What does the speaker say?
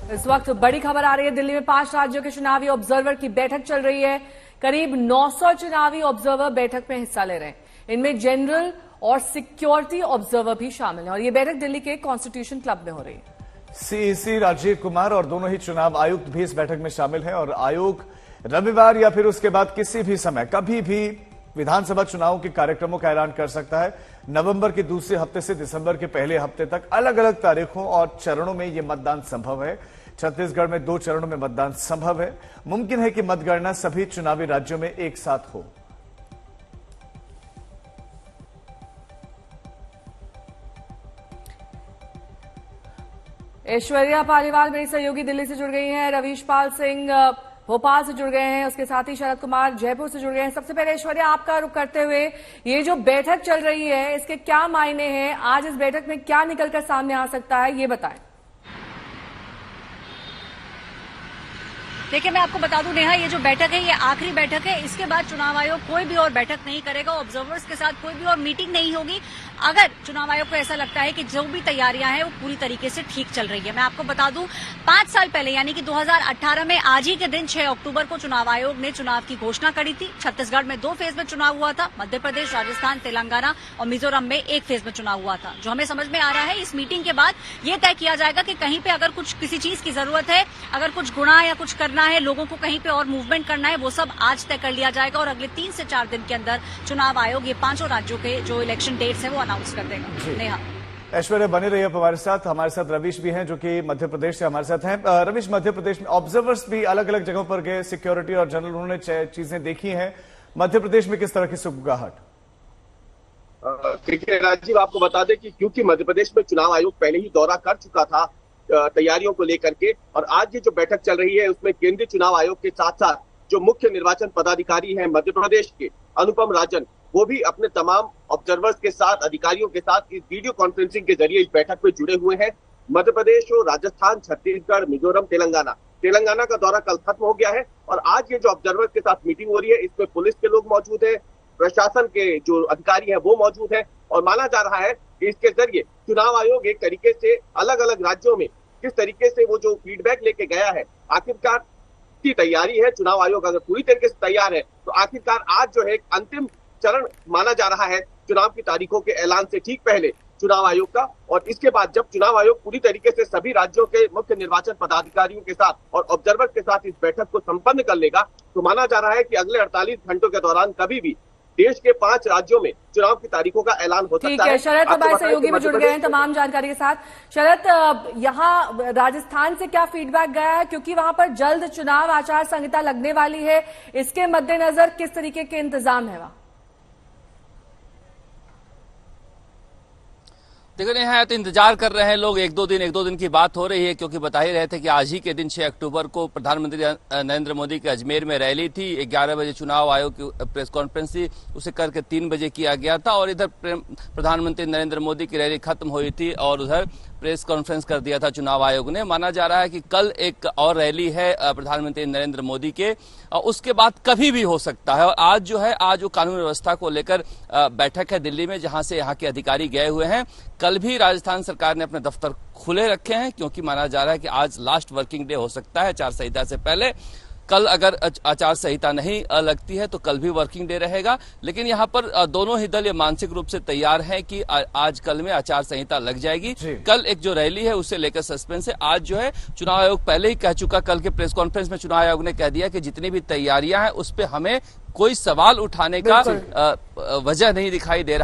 इस वक्त बड़ी खबर आ रही है। दिल्ली में 5 राज्यों के चुनावी ऑब्जर्वर की बैठक चल रही है। करीब 900 चुनावी ऑब्जर्वर बैठक में हिस्सा ले रहे हैं। इनमें जनरल और सिक्योरिटी ऑब्जर्वर भी शामिल हैं और ये बैठक दिल्ली के कॉन्स्टिट्यूशन क्लब में हो रही है। सीईसी राजीव कुमार और दोनों ही चुनाव आयुक्त भी इस बैठक में शामिल हैं और आयोग रविवार या फिर उसके बाद किसी भी समय कभी भी विधानसभा चुनावों के कार्यक्रमों का ऐलान कर सकता है। नवंबर के दूसरे हफ्ते से दिसंबर के पहले हफ्ते तक अलग अलग तारीखों और चरणों में यह मतदान संभव है। छत्तीसगढ़ में 2 चरणों में मतदान संभव है। मुमकिन है कि मतगणना सभी चुनावी राज्यों में एक साथ हो। ऐश्वर्या पालीवाल मेरी सहयोगी दिल्ली से जुड़ गई हैं। रवीश पाल सिंह भोपाल से जुड़ गए हैं। उसके साथ ही शरद कुमार जयपुर से जुड़ गए हैं। सबसे पहले ऐश्वर्या, आपका रुख करते हुए ये जो बैठक चल रही है इसके क्या मायने हैं? आज इस बैठक में क्या निकलकर सामने आ सकता है, ये बताएं। देखिए, मैं आपको बता दूं नेहा, ये जो बैठक है ये आखिरी बैठक है। इसके बाद चुनाव आयोग कोई भी और बैठक नहीं करेगा। ऑब्जर्वर्स के साथ कोई भी और मीटिंग नहीं होगी। अगर चुनाव आयोग को ऐसा लगता है कि जो भी तैयारियां हैं वो पूरी तरीके से ठीक चल रही है। मैं आपको बता दूं 5 साल पहले यानी कि 2018 में आज ही के दिन 6 अक्टूबर को चुनाव आयोग ने चुनाव की घोषणा करी थी। छत्तीसगढ़ में 2 फेज में चुनाव हुआ था। मध्य प्रदेश, राजस्थान, तेलंगाना और मिजोरम में 1 फेज में चुनाव हुआ था। जो हमें समझ में आ रहा है, इस मीटिंग के बाद ये तय किया जाएगा कि कहीं पे अगर कुछ किसी चीज की जरूरत है, अगर कुछ गुणा या कुछ करना है, लोगों को कहीं पे और मूवमेंट करना है, वो सब आज तय कर लिया जाएगा और अगले 3 से 4 दिन के अंदर चुनाव आयोग ये 5 राज्यों के जो इलेक्शन डेट्स है वो अनाउंस कर देगा। नेहा, ऐश्वर्या बने रहिए हमारे साथ रवीश भी हैं जो कि मध्य प्रदेश से हमारे साथ हैं। रवीश, मध्य प्रदेश में ऑब्जर्वर्स भी अलग अलग जगहों पर गए, सिक्योरिटी और जनरल, उन्होंने चीजें देखी हैं। मध्य प्रदेश में किस तरह की सुगबुगाहट? देखिए राजीव, आपको बता दें कि क्योंकि मध्य प्रदेश में चुनाव आयोग पहले ही दौरा कर चुका था तैयारियों को लेकर के, और आज ये जो बैठक चल रही है उसमें केंद्रीय चुनाव आयोग के साथ साथ जो मुख्य निर्वाचन पदाधिकारी हैं मध्य प्रदेश के अनुपम राजन, वो भी अपने तमाम ऑब्जर्वर्स के साथ, अधिकारियों के साथ इस वीडियो कॉन्फ्रेंसिंग के जरिए इस बैठक में जुड़े हुए हैं। मध्य प्रदेश हो, राजस्थान, छत्तीसगढ़, मिजोरम, तेलंगाना का दौरा कल खत्म हो गया है और आज ये जो ऑब्जर्वर्स के साथ मीटिंग हो रही है इसमें पुलिस के लोग मौजूद है, प्रशासन के जो अधिकारी हैं वो मौजूद है और माना जा रहा है कि इसके जरिए चुनाव आयोग एक तरीके से अलग अलग राज्यों में किस तरीके से वो जो फीडबैक लेके गया है, आखिरकार की तैयारी है। चुनाव आयोग अगर पूरी तरीके से तैयार है तो आखिरकार आज जो है एक अंतिम चरण माना जा रहा है चुनाव की तारीखों के ऐलान से ठीक पहले चुनाव आयोग का, और इसके बाद जब चुनाव आयोग पूरी तरीके से सभी राज्यों के मुख्य निर्वाचन पदाधिकारियों के साथ और ऑब्जर्वर के साथ इस बैठक को संपन्न कर लेगा तो माना जा रहा है कि अगले 48 घंटों के दौरान कभी भी देश के 5 राज्यों में चुनाव की तारीखों का ऐलान हो सकता है। शरद हमारे सहयोगी भी जुड़ गए हैं तमाम जानकारी के साथ। शरद, यहाँ राजस्थान से क्या फीडबैक गया है, क्योंकि वहां पर जल्द चुनाव आचार संहिता लगने वाली है, इसके मद्देनजर किस तरीके के इंतजाम है वहां? देखो यहाँ तो इंतजार कर रहे हैं लोग। एक दो दिन की बात हो रही है, क्योंकि बता ही रहे थे कि आज ही के दिन 6 अक्टूबर को प्रधानमंत्री नरेंद्र मोदी की अजमेर में रैली थी। 11 बजे चुनाव आयोग की प्रेस कॉन्फ्रेंस थी, उसे करके 3 बजे किया गया था और इधर प्रधानमंत्री नरेंद्र मोदी की रैली खत्म हुई थी और उधर प्रेस कॉन्फ्रेंस कर दिया था चुनाव आयोग ने। माना जा रहा है कि कल एक और रैली है प्रधानमंत्री नरेंद्र मोदी के, उसके बाद कभी भी हो सकता है। और आज जो है, आज वो कानून व्यवस्था को लेकर बैठक है दिल्ली में, जहां से यहाँ के अधिकारी गए हुए हैं। कल भी राजस्थान सरकार ने अपने दफ्तर खुले रखे हैं, क्योंकि माना जा रहा है कि आज लास्ट वर्किंग डे हो सकता है आचार संहिता से पहले। कल अगर आचार संहिता नहीं लगती है तो कल भी वर्किंग डे रहेगा। लेकिन यहाँ पर दोनों ही दल ये मानसिक रूप से तैयार हैं कि आज कल में आचार संहिता लग जाएगी। कल एक जो रैली है उससे लेकर सस्पेंस है। आज जो है चुनाव आयोग पहले ही कह चुका, कल के प्रेस कॉन्फ्रेंस में चुनाव आयोग ने कह दिया कि जितनी भी तैयारियां हैं उस पर हमें कोई सवाल उठाने का वजह नहीं दिखाई दे रहा।